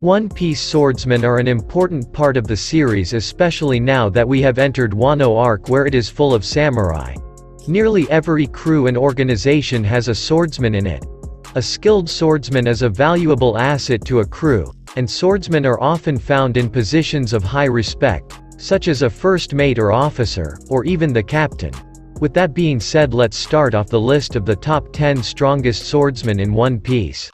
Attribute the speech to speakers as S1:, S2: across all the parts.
S1: One Piece swordsmen are an important part of the series, especially now that we have entered Wano arc where it is full of samurai. Nearly every crew and organization has a swordsman in it. A skilled swordsman is a valuable asset to a crew, and swordsmen are often found in positions of high respect, such as a first mate or officer, or even the captain. With that being said, let's start off the list of the top 10 strongest swordsmen in One Piece.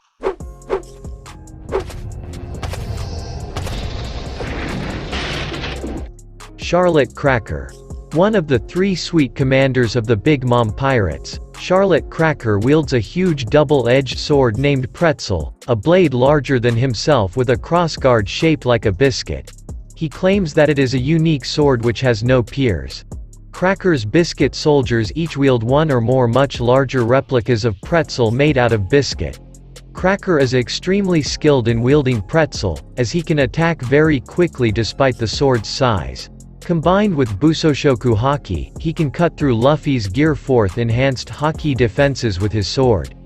S1: Charlotte Cracker. One of the three sweet commanders of the Big Mom Pirates, Charlotte Cracker wields a huge double-edged sword named Pretzel, a blade larger than himself with a crossguard shaped like a biscuit. He claims that it is a unique sword which has no peers. Cracker's biscuit soldiers each wield one or more much larger replicas of Pretzel made out of biscuit. Cracker is extremely skilled in wielding Pretzel, as he can attack very quickly despite the sword's size. Combined with Busoshoku Haki, he can cut through Luffy's Gear 4th enhanced Haki defenses with his sword.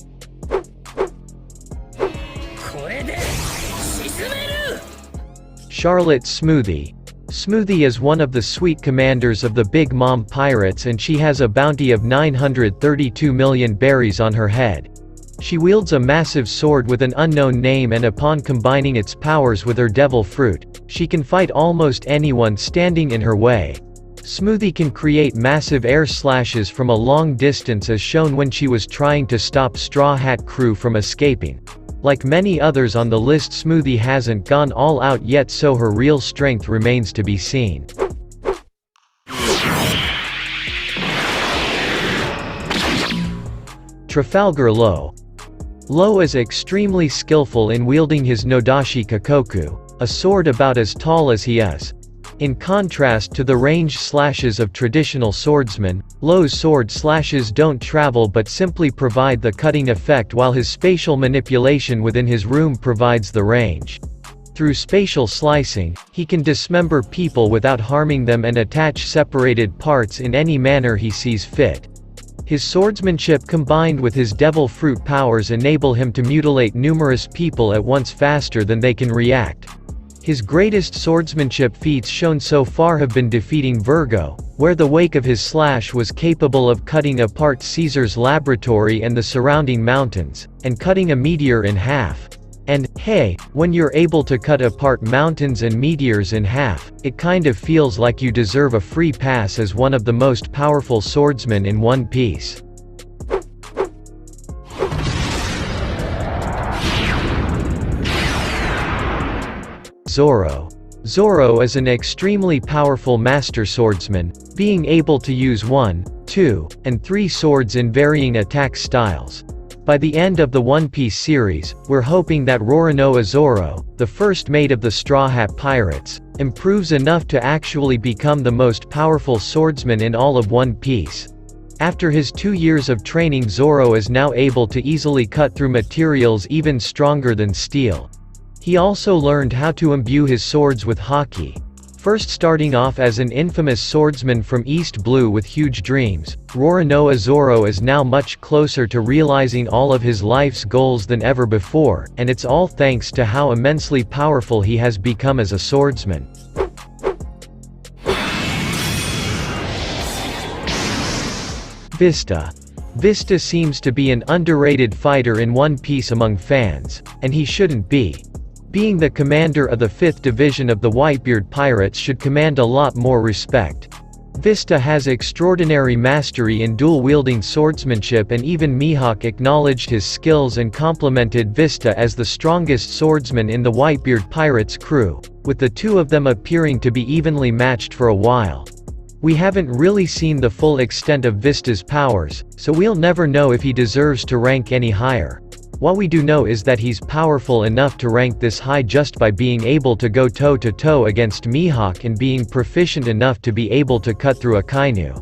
S1: Charlotte Smoothie. Smoothie is one of the sweet commanders of the Big Mom Pirates, and she has a bounty of 932 million berries on her head. She wields a massive sword with an unknown name, and upon combining its powers with her devil fruit, she can fight almost anyone standing in her way. Smoothie can create massive air slashes from a long distance, as shown when she was trying to stop Straw Hat Crew from escaping. Like many others on the list, Smoothie hasn't gone all out yet, so her real strength remains to be seen. Trafalgar Law. Law is extremely skillful in wielding his Nodashi Kakoku, a sword about as tall as he is. In contrast to the ranged slashes of traditional swordsmen, Law's sword slashes don't travel but simply provide the cutting effect, while his spatial manipulation within his room provides the range. Through spatial slicing, he can dismember people without harming them and attach separated parts in any manner he sees fit. His swordsmanship combined with his devil fruit powers enable him to mutilate numerous people at once faster than they can react. His greatest swordsmanship feats shown so far have been defeating Virgo, where the wake of his slash was capable of cutting apart Caesar's laboratory and the surrounding mountains, and cutting a meteor in half. And, hey, when you're able to cut apart mountains and meteors in half, it kind of feels like you deserve a free pass as one of the most powerful swordsmen in One Piece. Zoro. Zoro is an extremely powerful master swordsman, being able to use 1, 2, and 3 swords in varying attack styles. By the end of the One Piece series, we're hoping that Roronoa Zoro, the first mate of the Straw Hat Pirates, improves enough to actually become the most powerful swordsman in all of One Piece. After his 2 years of training, Zoro is now able to easily cut through materials even stronger than steel. He also learned how to imbue his swords with Haki. First starting off as an infamous swordsman from East Blue with huge dreams, Roronoa Zoro is now much closer to realizing all of his life's goals than ever before, and it's all thanks to how immensely powerful he has become as a swordsman. Vista. Vista seems to be an underrated fighter in One Piece among fans, and he shouldn't be. Being the commander of the 5th Division of the Whitebeard Pirates should command a lot more respect. Vista has extraordinary mastery in dual-wielding swordsmanship, and even Mihawk acknowledged his skills and complimented Vista as the strongest swordsman in the Whitebeard Pirates crew, with the two of them appearing to be evenly matched for a while. We haven't really seen the full extent of Vista's powers, so we'll never know if he deserves to rank any higher. What we do know is that he's powerful enough to rank this high just by being able to go toe-to-toe against Mihawk and being proficient enough to be able to cut through a Kainu.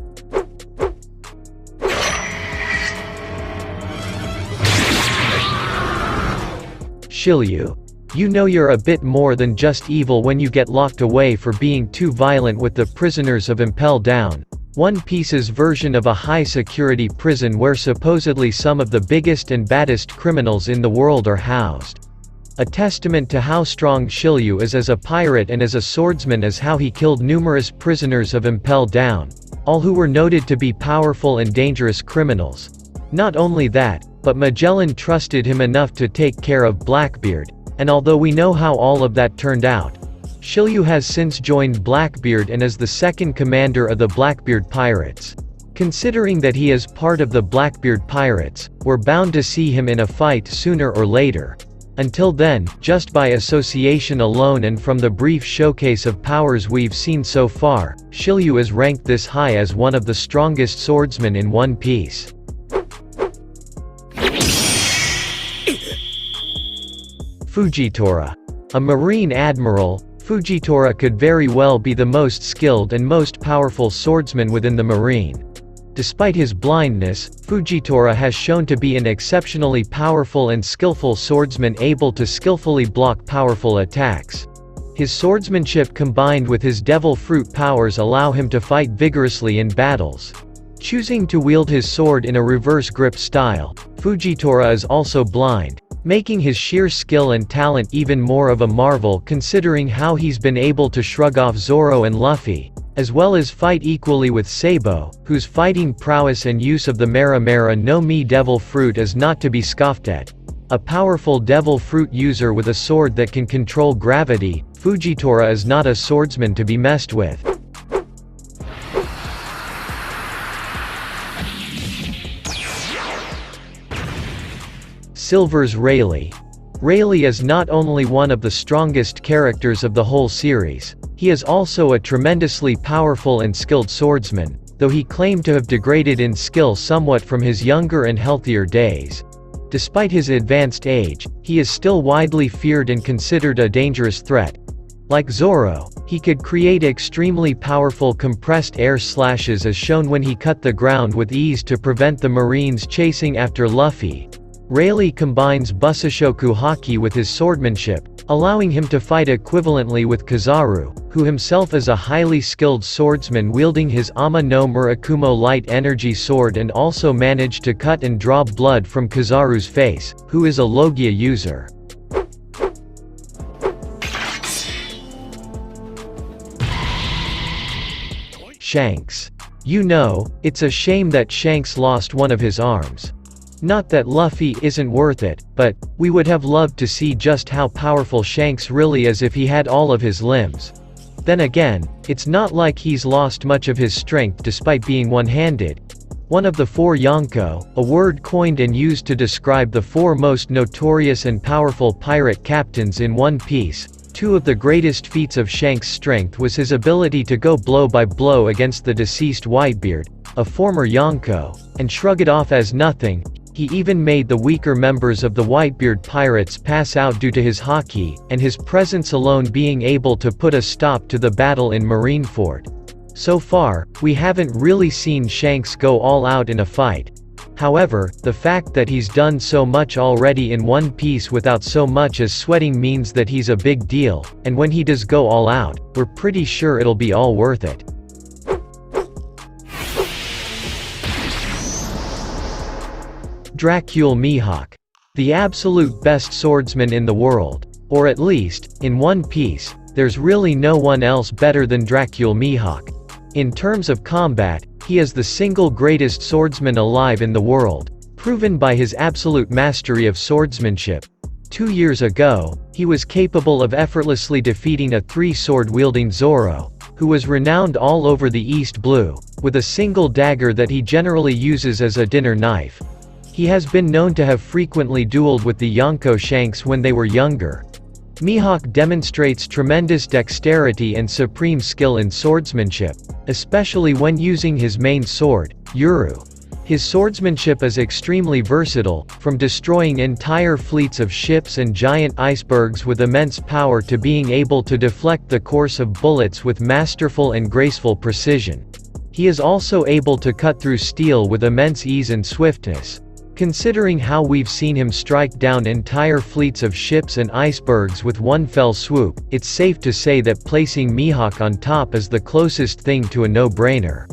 S1: Shiryu. You know you're a bit more than just evil when you get locked away for being too violent with the prisoners of Impel Down, One Piece's version of a high-security prison where supposedly some of the biggest and baddest criminals in the world are housed. A testament to how strong Shilyu is as a pirate and as a swordsman is how he killed numerous prisoners of Impel Down, all who were noted to be powerful and dangerous criminals. Not only that, but Magellan trusted him enough to take care of Blackbeard, and although we know how all of that turned out, Shilyu has since joined Blackbeard and is the second commander of the Blackbeard Pirates. Considering that he is part of the Blackbeard Pirates, we're bound to see him in a fight sooner or later. Until then, just by association alone and from the brief showcase of powers we've seen so far, Shilyu is ranked this high as one of the strongest swordsmen in One Piece. Fujitora. A Marine Admiral, Fujitora could very well be the most skilled and most powerful swordsman within the Marine. Despite his blindness, Fujitora has shown to be an exceptionally powerful and skillful swordsman able to skillfully block powerful attacks. His swordsmanship combined with his devil fruit powers allow him to fight vigorously in battles. Choosing to wield his sword in a reverse grip style, Fujitora is also blind, making his sheer skill and talent even more of a marvel considering how he's been able to shrug off Zoro and Luffy, as well as fight equally with Sabo, whose fighting prowess and use of the Mera Mera no Mi devil fruit is not to be scoffed at. A powerful devil fruit user with a sword that can control gravity, Fujitora is not a swordsman to be messed with. Silver's Rayleigh. Rayleigh is not only one of the strongest characters of the whole series, he is also a tremendously powerful and skilled swordsman, though he claimed to have degraded in skill somewhat from his younger and healthier days. Despite his advanced age, he is still widely feared and considered a dangerous threat. Like Zoro, he could create extremely powerful compressed air slashes as shown when he cut the ground with ease to prevent the Marines chasing after Luffy. Rayleigh combines Busashoku Haki with his swordsmanship, allowing him to fight equivalently with Kizaru, who himself is a highly skilled swordsman wielding his Ama no Murakumo light energy sword and also managed to cut and draw blood from Kizaru's face, who is a Logia user. Shanks. You know, it's a shame that Shanks lost one of his arms. Not that Luffy isn't worth it, but we would have loved to see just how powerful Shanks really is if he had all of his limbs. Then again, it's not like he's lost much of his strength despite being one-handed. One of the four Yonko, a word coined and used to describe the four most notorious and powerful pirate captains in One Piece, two of the greatest feats of Shanks' strength was his ability to go blow by blow against the deceased Whitebeard, a former Yonko, and shrug it off as nothing. He even made the weaker members of the Whitebeard pirates pass out due to his haki, and his presence alone being able to put a stop to the battle in Marineford. So far, we haven't really seen Shanks go all out in a fight. However, the fact that he's done so much already in One Piece without so much as sweating means that he's a big deal, and when he does go all out, we're pretty sure it'll be all worth it. Dracule Mihawk. The absolute best swordsman in the world. Or at least, in One Piece, there's really no one else better than Dracule Mihawk. In terms of combat, he is the single greatest swordsman alive in the world, proven by his absolute mastery of swordsmanship. 2 years ago, he was capable of effortlessly defeating a three-sword-wielding Zoro, who was renowned all over the East Blue, with a single dagger that he generally uses as a dinner knife. He has been known to have frequently dueled with the Yonko Shanks when they were younger. Mihawk demonstrates tremendous dexterity and supreme skill in swordsmanship, especially when using his main sword, Yuru. His swordsmanship is extremely versatile, from destroying entire fleets of ships and giant icebergs with immense power to being able to deflect the course of bullets with masterful and graceful precision. He is also able to cut through steel with immense ease and swiftness. Considering how we've seen him strike down entire fleets of ships and icebergs with one fell swoop, it's safe to say that placing Mihawk on top is the closest thing to a no-brainer.